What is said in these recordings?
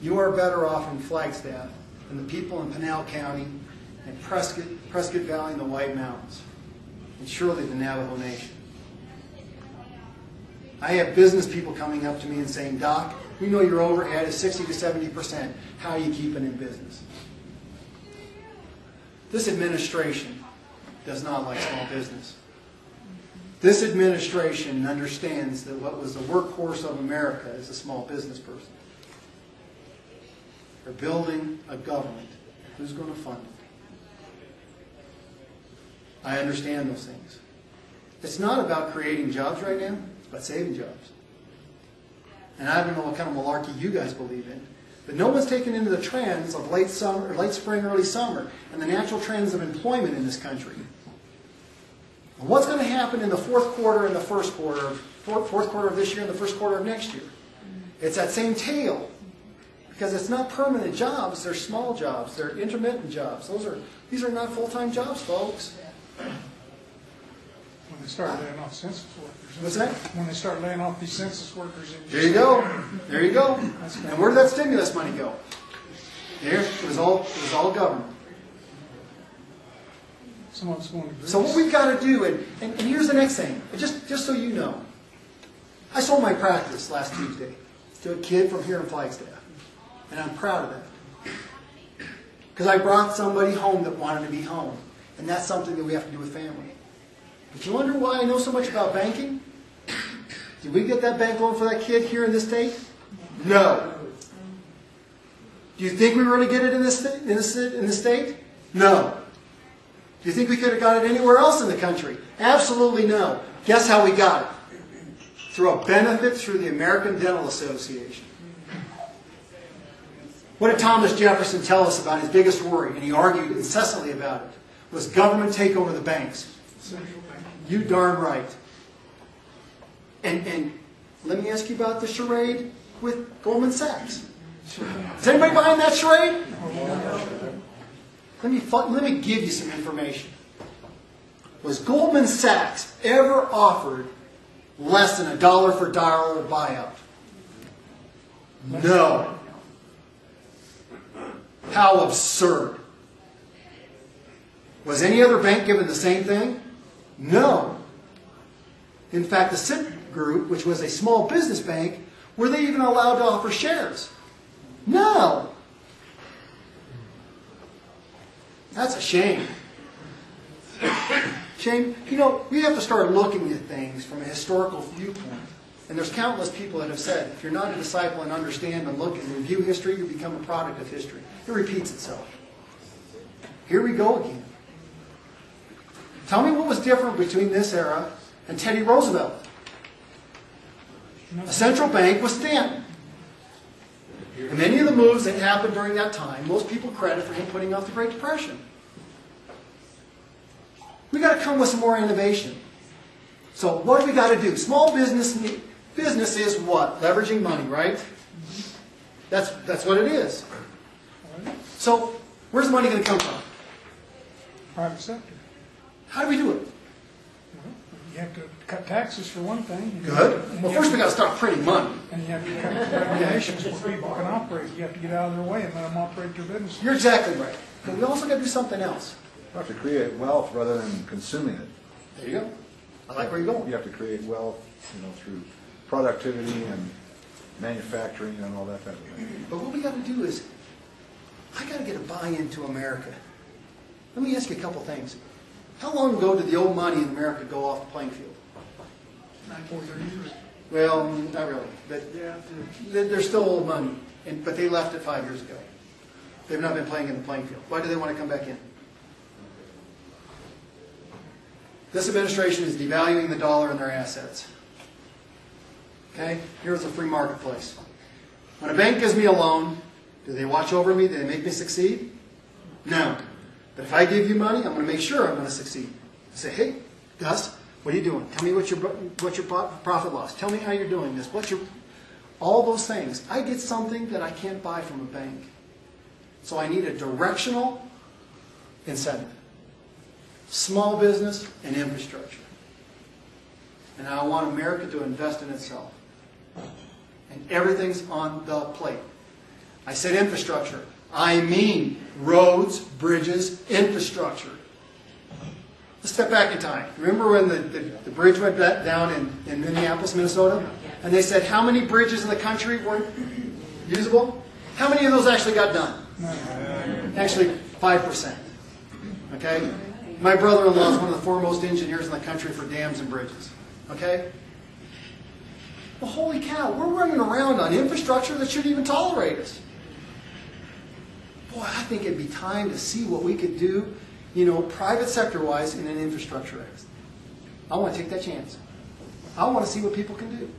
You are better off in Flagstaff than the people in Pinal County and Prescott Valley and the White Mountains, and surely the Navajo Nation. I have business people coming up to me and saying, Doc, we know your overhead is 60 to 70%. How are you keeping in business? This administration does not like small business. This administration understands that what was the workhorse of America is a small business person. They're building a government. Who's going to fund it? I understand those things. It's not about creating jobs right now. It's about saving jobs. And I don't know what kind of malarkey you guys believe in, but no one's taken into the trends of late summer, late spring, early summer, and the natural trends of employment in this country. And what's going to happen in the fourth quarter and the first quarter, fourth quarter of this year and the first quarter of next year? It's that same tale. Because it's not permanent jobs, they're small jobs, they're intermittent jobs. These are not full-time jobs, folks. When they start laying off census workers. What's that? When they start laying off these census workers. There you go. There you go. And where did that stimulus money go? There, it was all government. Some of it's going to Greece. So what we've got to do, and here's the next thing, just so you know. I sold my practice last Tuesday to a kid from here in Flagstaff. And I'm proud of that. Because I brought somebody home that wanted to be home. And that's something that we have to do with family. If you wonder why I know so much about banking, did we get that bank loan for that kid here in this state? No. Do you think we really get it in this state? No. Do you think we could have got it anywhere else in the country? Absolutely no. Guess how we got it? Through a benefit through the American Dental Association. What did Thomas Jefferson tell us about his biggest worry, and he argued incessantly about it, was government take over the banks. You darn right. And let me ask you about the charade with Goldman Sachs. Is anybody behind that charade? Let me give you some information. Was Goldman Sachs ever offered less than $1 for dollar buyout? No. How absurd. Was any other bank given the same thing? No. In fact, the Citigroup, which was a small business bank, were they even allowed to offer shares? No. That's a shame. Shame. You know, we have to start looking at things from a historical viewpoint. And there's countless people that have said, if you're not a disciple and understand and look and review history, you become a product of history. It repeats itself. Here we go again. Tell me what was different between this era and Teddy Roosevelt. A central bank was Stanton. And many of the moves that happened during that time, most people credit for him putting off the Great Depression. We've got to come with some more innovation. So what do we got to do? Small business is what? Leveraging money, right? That's what it is. So where's the money going to come from? Private sector. How do we do it? Well, you have to cut taxes for one thing. Good. Well, first we got to start printing money. And you have to cut regulations where people can operate. You have to get out of their way and let them operate their business. You're exactly right. But we also got to do something else. You have to create wealth rather than consuming it. There you go. I like where you're going. You have to create wealth, through productivity and manufacturing and all that type of thing. But what we got to do is, I got to get a buy-in to America. Let me ask you a couple things. How long ago did the old money in America go off the playing field? 40 years. Well, not really. But they're still old money. But they left it 5 years ago. They've not been playing in the playing field. Why do they want to come back in? This administration is devaluing the dollar and their assets. Okay? Here's a free marketplace. When a bank gives me a loan, do they watch over me? Do they make me succeed? No. But if I give you money, I'm going to make sure I'm going to succeed. I say, hey, Gus, what are you doing? Tell me what's your profit loss. Tell me how you're doing this. All those things. I get something that I can't buy from a bank. So I need a directional incentive. Small business and infrastructure. And I want America to invest in itself. And everything's on the plate. I said infrastructure. I mean roads, bridges, infrastructure. Let's step back in time. Remember when the bridge went down in Minneapolis, Minnesota? And they said how many bridges in the country weren't usable? How many of those actually got done? Actually, 5%. Okay? My brother-in-law is one of the foremost engineers in the country for dams and bridges. Okay? Well, holy cow, we're running around on infrastructure that shouldn't even tolerate us. Boy, I think it'd be time to see what we could do, private sector-wise in an infrastructure act. I want to take that chance. I want to see what people can do.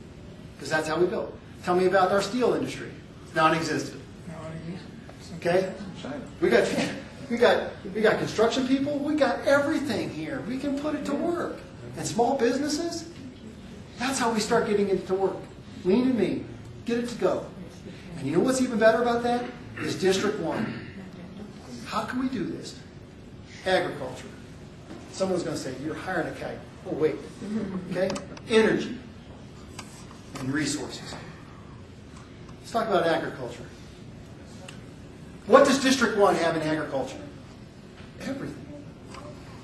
Because that's how we build. Tell me about our steel industry. Non-existent. Okay? We got construction people. We got everything here. We can put it to work. And small businesses, that's how we start getting it to work. Lean and mean. Get it to go. And you know what's even better about that? Is District 1. How can we do this? Agriculture. Someone's going to say, you're hiring a kite. Oh, wait. Okay? Energy and resources. Let's talk about agriculture. What does District 1 have in agriculture? Everything.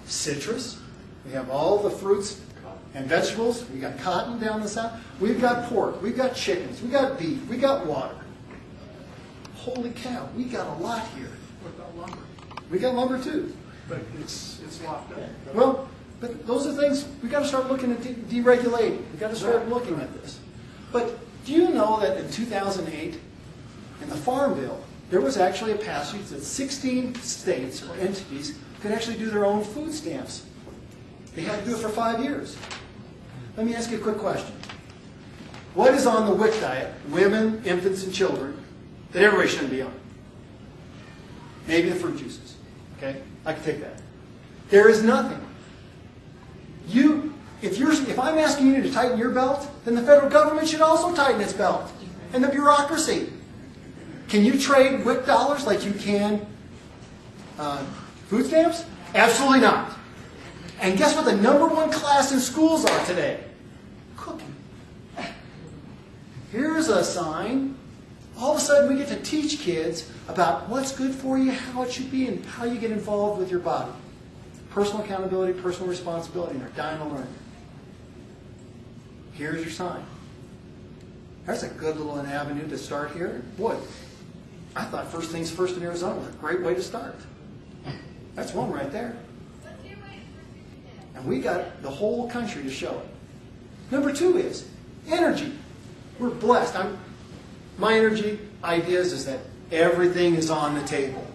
Citrus. We have all the fruits and vegetables. We got cotton down the south. We've got pork. We've got chickens. We've got beef. We've got water. Holy cow, we got a lot here. What about lumber? We got lumber too. But it's locked up. Well, but those are things we got to start looking at deregulating. We got to start looking at this. But do you know that in 2008, in the Farm Bill, there was actually a passage that 16 states or entities could actually do their own food stamps. They had to do it for 5 years. Let me ask you a quick question. What is on the WIC diet, women, infants, and children, that everybody shouldn't be on? Maybe the fruit juices. Okay? I can take that. There is nothing. If I'm asking you to tighten your belt, then the federal government should also tighten its belt. And the bureaucracy. Can you trade WIC dollars like you can food stamps? Absolutely not. And guess what the #1 class in schools are today? Cooking. Here's a sign. All of a sudden we get to teach kids about what's good for you, how it should be, and how you get involved with your body. Personal accountability, personal responsibility, and they're dying to learn. Here's your sign. That's a good little avenue to start here. Boy, I thought First Things First in Arizona was a great way to start. That's one right there. And we got the whole country to show it. #2 is energy. We're blessed. My energy ideas is that everything is on the table.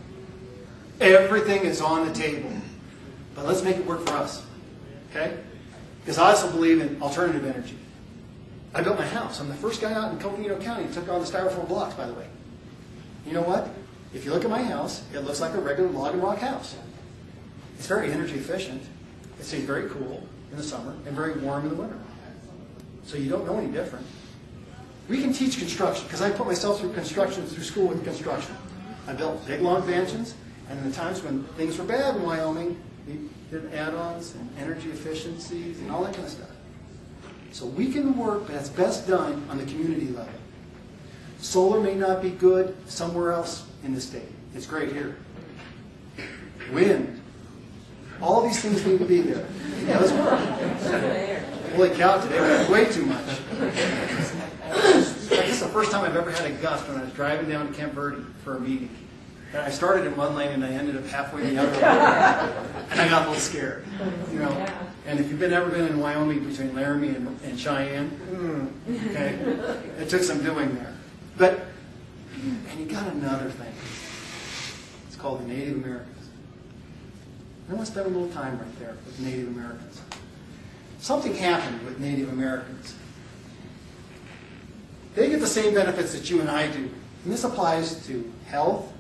Everything is on the table. But let's make it work for us. Okay? Because I also believe in alternative energy. I built my house. I'm the first guy out in Coconino County who took on the styrofoam blocks, by the way. You know what? If you look at my house, it looks like a regular log and rock house. It's very energy efficient. It stays very cool in the summer and very warm in the winter. So you don't know any different. We can teach construction, because I put myself through construction, through school with construction. I built big, long mansions, and in the times when things were bad in Wyoming, we did add-ons and energy efficiencies and all that kind of stuff. So we can work, but that's best done on the community level. Solar may not be good somewhere else in the state. It's great here. Wind. All these things need to be there. Yeah, let's work. Holy cow, today we had way too much. This is the first time I've ever had a gust when I was driving down to Camp Verde for a meeting. And I started in one lane and I ended up halfway in the other lane. And I got a little scared. And if you've ever been in Wyoming between Laramie and Cheyenne, okay, it took some doing there. But, and you got another thing. It's called the Native Americans. I want to spend a little time right there with Native Americans. Something happened with Native Americans. They get the same benefits that you and I do. And this applies to health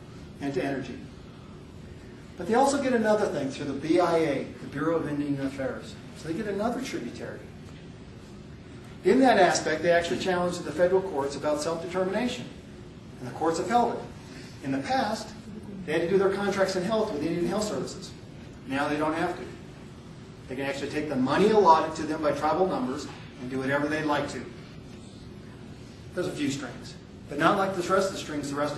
and to energy. But they also get another thing through the BIA, the Bureau of Indian Affairs. So they get another tributary. In that aspect, they actually challenged the federal courts about self-determination. And the courts have held it. In the past, they had to do their contracts in health with Indian Health Services. Now they don't have to. They can actually take the money allotted to them by tribal numbers and do whatever they'd like to. There's a few strings, but not like the rest of the strings the rest